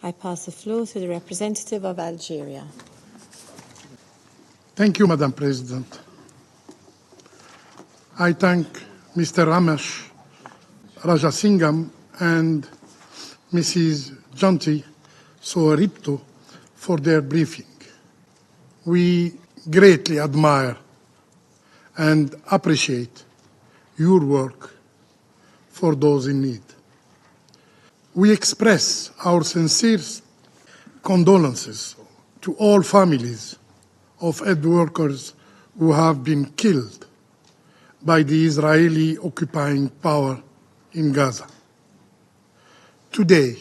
I pass the floor to the representative of Algeria. Thank you, Madam President. I thank Mr. Ramesh Rajasingham and Mrs. Janti Soaripto for their briefing. We greatly admire and appreciate your work for those in need. We express our sincere condolences to all families of aid workers who have been killed by the Israeli occupying power in Gaza. Today,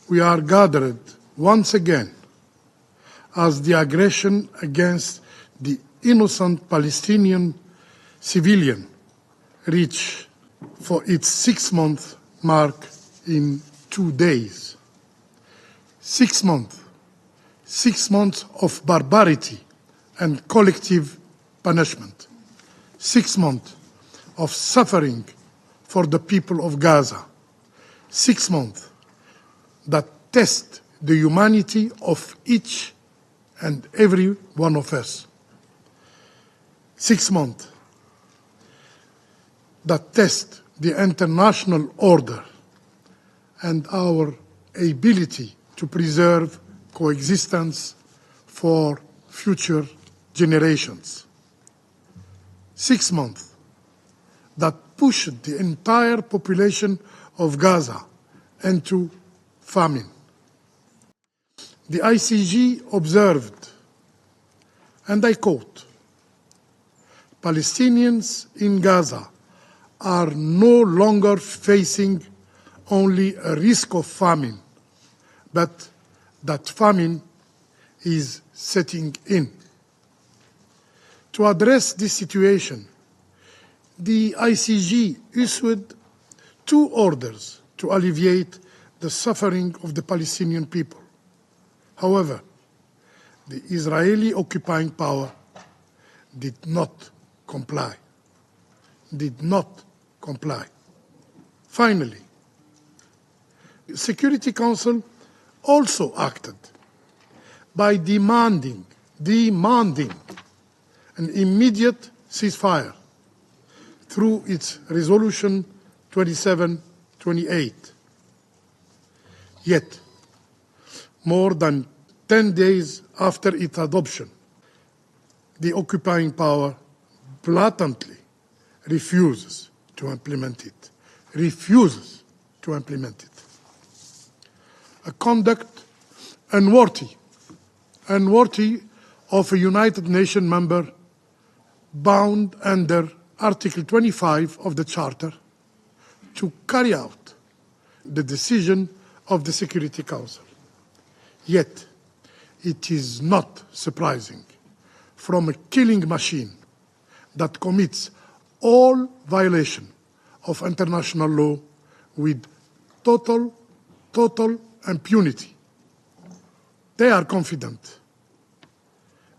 we are gathered once again as the aggression against the innocent Palestinian civilian reach for its 6-month mark in 2 days. 6 months. 6 months of barbarity and collective punishment. 6 months of suffering for the people of Gaza. 6 months that test the humanity of each and every one of us. 6 months that test the international order and our ability to preserve coexistence for future generations. 6 months that pushed the entire population of Gaza into famine. The ICG observed, and I quote, "Palestinians in Gaza are no longer facing only a risk of famine, but that famine is setting in." To address this situation, the ICG issued 2 orders to alleviate the suffering of the Palestinian people. However, the Israeli occupying power did not comply. Finally, the Security Council also acted by demanding an immediate ceasefire through its Resolution 2728. Yet, more than 10 days after its adoption, the occupying power blatantly refuses to implement it. A conduct unworthy of a United Nations member bound under Article 25 of the Charter to carry out the decision of the Security Council. Yet, it is not surprising from a killing machine that commits all violation of international law with total impunity. They are confident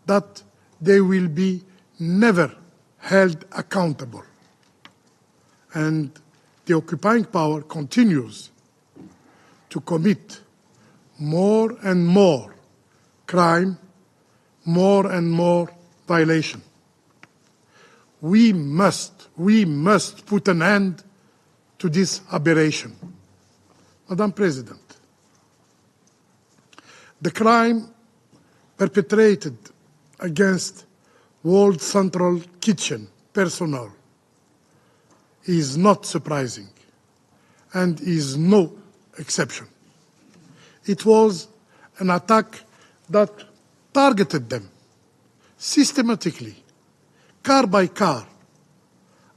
that they will be never held accountable. And the occupying power continues to commit more and more crime, more and more violation. We must put an end to this aberration. Madam President, the crime perpetrated against World Central Kitchen personnel is not surprising and is no exception. It was an attack that targeted them systematically, car by car,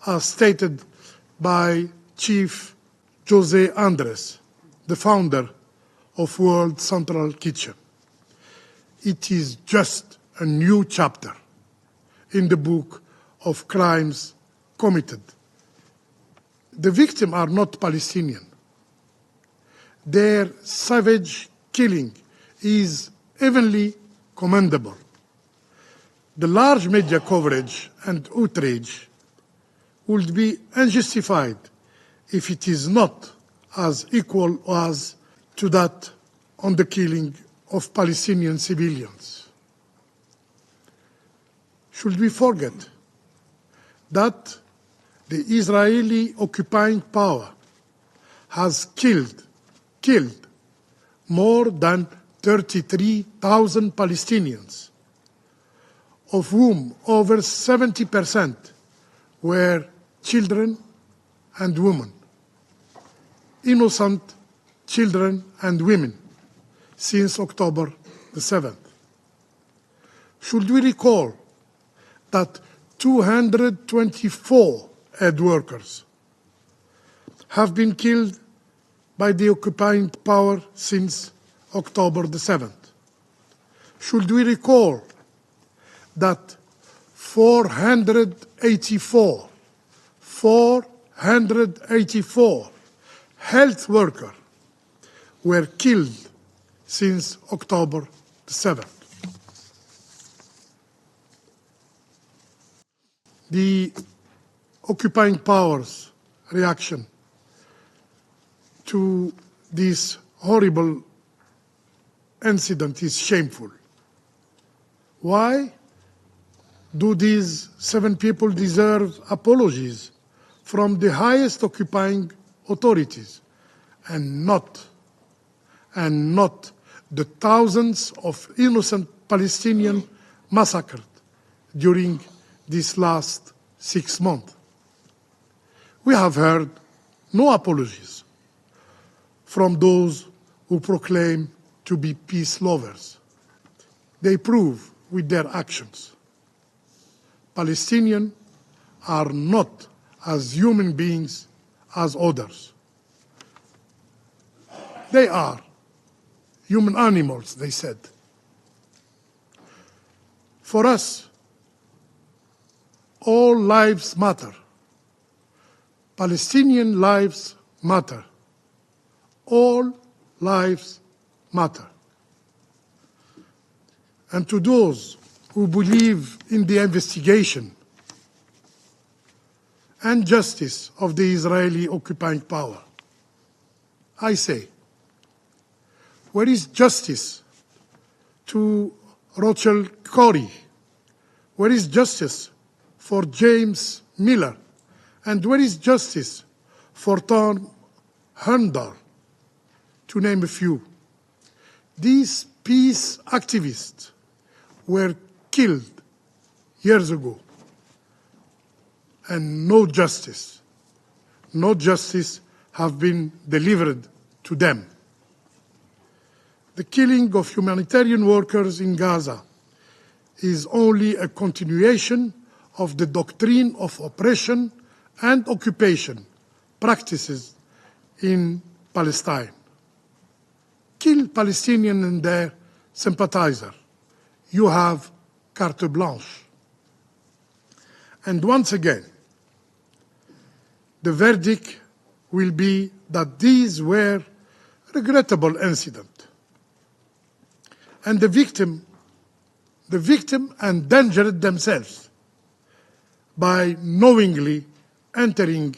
as stated by Chief Jose Andres, the founder of World Central Kitchen. It is just a new chapter in the book of crimes committed. The victims are not Palestinian. Their savage killing is evenly commendable. The large media coverage and outrage would be unjustified if it is not as equal as to that on the killing of Palestinian civilians. Should we forget that the Israeli occupying power has killed more than 33,000 Palestinians, of whom over 70% were children and women, innocent children and women, since October the 7th. Should we recall that 224 aid workers have been killed by the occupying power since October the 7th? Should we recall that 484 health workers were killed since October the 7th? The occupying powers' reaction to this horrible incident is shameful. Why do these 7 people deserve apologies from the highest occupying authorities and not the thousands of innocent Palestinians massacred during these last 6 months? We have heard no apologies from those who proclaim to be peace lovers. They prove with their actions Palestinians are not as human beings as others. They are human animals, they said. For us, all lives matter. Palestinian lives matter. All lives matter. And to those who believe in the investigation and justice of the Israeli occupying power, I say, where is justice to Rachel Corrie? Where is justice for James Miller? And where is justice for Tom Hundar, to name a few? These peace activists were killed years ago, and no justice have been delivered to them. The killing of humanitarian workers in Gaza is only a continuation of the doctrine of oppression and occupation practices in Palestine. Kill Palestinians and their sympathizers. You have carte blanche. And once again, the verdict will be that these were regrettable incidents. And the victim endangered themselves by knowingly entering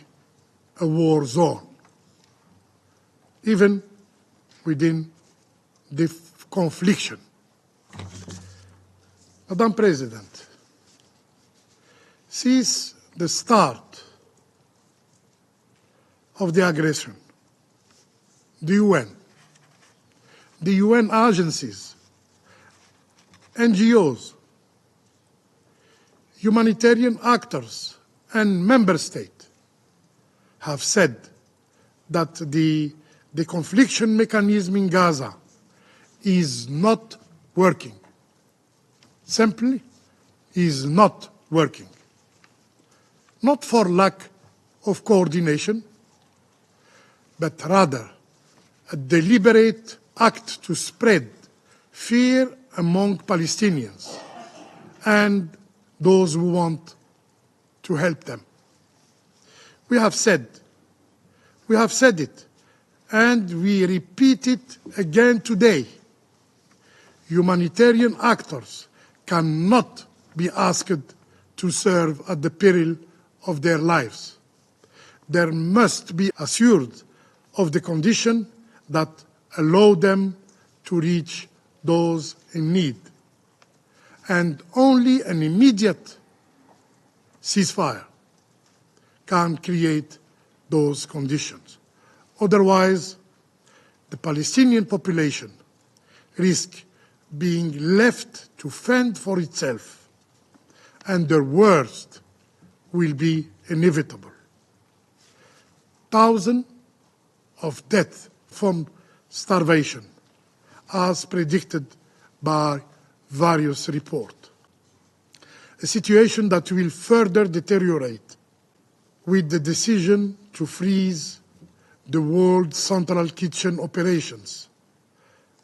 a war zone, even within the confliction. Madam President, since the start of the aggression, the UN agencies, NGOs, humanitarian actors, and member states have said that the confliction mechanism in Gaza is not working. Simply is not working. Not for lack of coordination, but rather a deliberate act to spread fear among Palestinians and those who want to help them. We have said it, and we repeat it again today. Humanitarian actors cannot be asked to serve at the peril of their lives. There must be assured of the condition that allow them to reach those in need. And only an immediate ceasefire can create those conditions. Otherwise, the Palestinian population risks being left to fend for itself, and the worst will be inevitable. Thousands of deaths from starvation, as predicted by various reports. A situation that will further deteriorate with the decision to freeze the world's central kitchen operations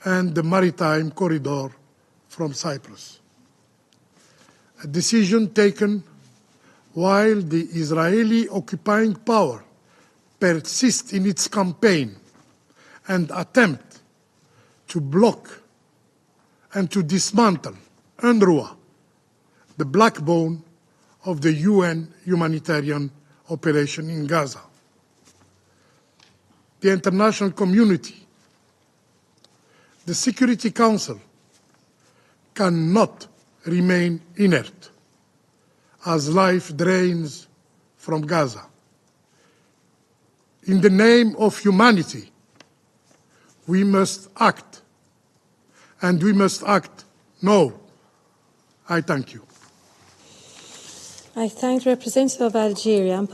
and the maritime corridor from Cyprus. A decision taken while the Israeli occupying power persists in its campaign and attempt to block and to dismantle UNRWA, the backbone of the UN humanitarian operation in Gaza. The international community, the Security Council, cannot remain inert as life drains from Gaza. In the name of humanity, we must act, and we must act now. I thank you. I thank the representative of Algeria.